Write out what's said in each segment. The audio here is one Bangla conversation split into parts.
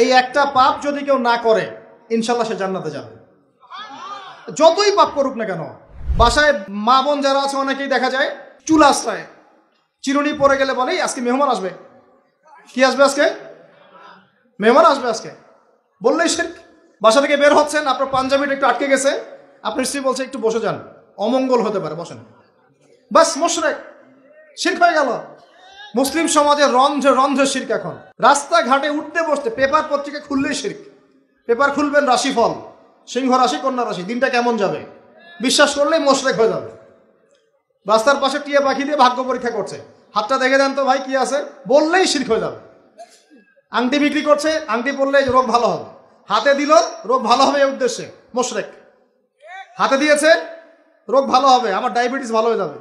এই একটা পাপ যদি কেউ না করে ইনশাল্লাহ সে জান্নাতে যাবে, যতই পাপ করুক না কেন। বাসায় মা বোন যারা আছে অনেকেই দেখা যায় চুল আশ্রয় চিরুনি পরে গেলে বলেই আজকে মেহমান আসবে। কি আসবে আজকে? মেহমান আসবে আজকে বললেই শিরক। বাসা থেকে বের হচ্ছেন, আপনার পাঞ্জাবিটা একটু আটকে গেছে, আপনার স্ত্রী বলছে একটু বসে যান, অমঙ্গল হতে পারে, বসেন, বাস মুশরিক, শিরক হয়ে গেল। মুসলিম সমাজে রন্ধ্রে রন্ধ্রে শিরক। এখন রাস্তাঘাটে উঠতে বসতে পেপার পত্রিকা খুললেই শিরক। পেপার খুলবেন রাশিফল, সিংহ রাশি কন্যা রাশি, দিনটা কেমন যাবে বিশ্বাস করলেই মুশরিক হয়ে যাবে। রাস্তার পাশে টিয়া পাখি দিয়ে ভাগ্য পরীক্ষা করছে, হাতটা দেখে দেন তো ভাই কি আছে, বললেই শিরক হয়ে যাবে। আংটি বিক্রি করছে, আংটি পরলে রোগ ভালো হবে, হাতে দিল রোগ ভালো হবে এই উদ্দেশ্যে, মুশরিক। হাতে দিয়েছে রোগ ভালো হবে, আমার ডায়াবেটিস ভালো হয়ে যাবে,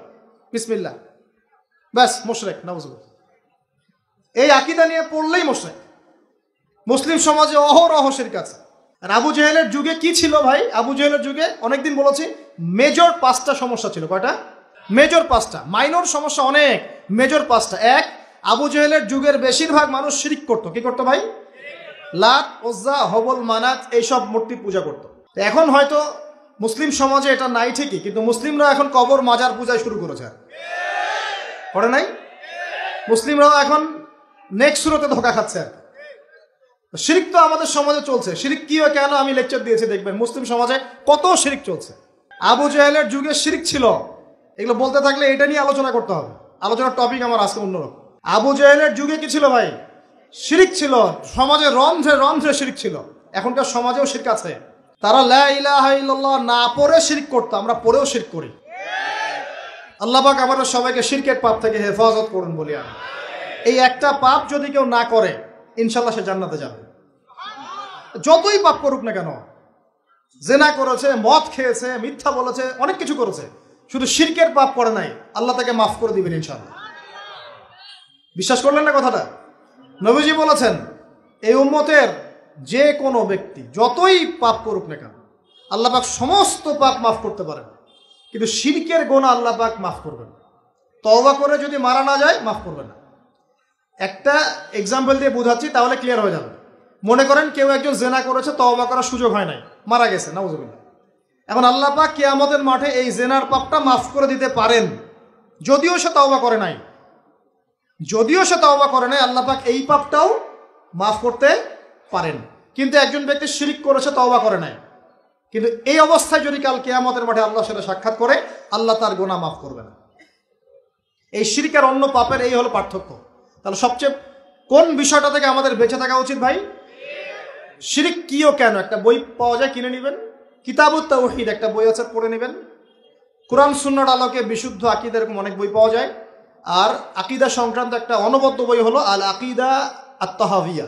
বিসমিল্লাহ, ব্যাস মুশরিক, নাউজুবিল্লাহ। এই আকীদা নিয়ে পড়লেই মুশরিক। মুসলিম সমাজে অহরহ শিরক আছে। আর আবু জেহেলের যুগে কি ছিল ভাই? আবু জেহেলের যুগে অনেকদিন বলেছি মেজর 5টা সমস্যা ছিল। কয়টা? মেজর 5টা, মাইনর সমস্যা অনেক, মেজর 5টা। এক, আবু জেহেলের যুগের বেশিরভাগ মানুষ শিরক করতো। কি করতো ভাই? লাত, উজ্জা, হবল, মানাত এইসব মূর্তি পূজা করতো। এখন হয়তো মুসলিম সমাজে এটা নাই ঠিকই, কিন্তু মুসলিমরা এখন কবর মাজার পূজায় শুরু করেছে, করে নাই? মুসলিমরাও এখন নেক্সট সুরতে ধোকা খাচ্ছে। শিরক তো আমাদের সমাজে চলছে। শিরক কি হয় কেন আমি লেকচার দিয়েছি, দেখবেন মুসলিম সমাজে কত শিরক চলছে। আবু জেহেলের যুগে শিরক ছিল, এগুলো বলতে থাকলে এটা নিয়ে আলোচনা করতে হবে। আলোচনার টপিক আমার আজকে অন্যরকম। আবু জেহেলের যুগে কি ছিল ভাই? শিরক ছিল, সমাজে রন্ধ্রে রন্ধ্রে শিরক ছিল। এখনকার সমাজেও শিরক আছে। তারা লা ইলাহা ইল্লাল্লাহ না পড়ে শিরক করতো, আমরা পড়েও শিরক করি। আল্লাহ পাক আমাদের সবাইকে শিরকের পাপ থেকে হেফাজত করুন বলি আমি। এই একটা পাপ যদি কেউ না করে ইনশাল্লাহ সে জান্নাতে যাবে, যতই পাপ করুক না কেন। জেনা করেছে, মদ খেয়েছে, মিথ্যা বলেছে, অনেক কিছু করেছে, শুধু শিরকের পাপ করে নাই, আল্লাহ তাকে মাফ করে দিবেন ইনশাল্লাহ। বিশ্বাস করলেন না কথাটা? নবীজি বলেছেন এই উম্মতের যে কোনো ব্যক্তি যতই পাপ করুক না কেন আল্লাহ পাক সমস্ত পাপ মাফ করতে পারেন, কিন্তু শিরকের গুনাহ আল্লাহ পাক মাফ করবেন। তওবা করে যদি মারা না যায় মাফ করবেন না। একটা এক্সাম্পল দিয়ে বোঝাচ্ছি, তাহলে ক্লিয়ার হয়ে যাবে। মনে করেন কেউ একজন জেনা করেছে, তওবা করার সুযোগ হয় নাই, মারা গেছে, নাউজুবিল্লাহ। এখন আল্লাহ পাক কিয়ামতের মাঠে এই জেনার পাপটা মাফ করে দিতে পারেন, যদিও সে তওবা করে নাই। আল্লাহ পাক এই পাপটাও মাফ করতে পারেন। কিন্তু একজন ব্যক্তি শিরক করেছে, তওবা করে নাই, কিন্তু এই অবস্থায় যদি কাল কিয়ামতের মাঠে আল্লাহর সাথে সাক্ষাৎ করে, আল্লাহ তার গুনাহ মাফ করবে না। এই শিরক আর অন্য পাপের এই হলো পার্থক্য। তাহলে সবচেয়ে কোন বিষয়টা থেকে আমাদের বেঁচে থাকা উচিত ভাই? শিরক কি ও কেন, একটা বই পাওয়া যায়, কিনে নেবেন। কিতাবুত তাওহীদ একটা বই আছে, পড়ে নেবেন। কোরআন সুন্নাহর আলোকে বিশুদ্ধ আকীদা, এরকম অনেক বই পাওয়া যায়। আর আকীদা সংক্রান্ত একটা অনবদ্য বই হলো আল আকীদা আত-তাহাওয়িয়া।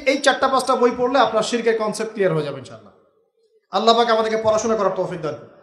এই 4-5টা বই পড়লে আপনার শিরকের কনসেপ্ট ক্লিয়ার হয়ে যাবে ইনশাআল্লাহ। আল্লাহ পাক আমাদেরকে পড়াশোনা করার তৌফিক দান করুন।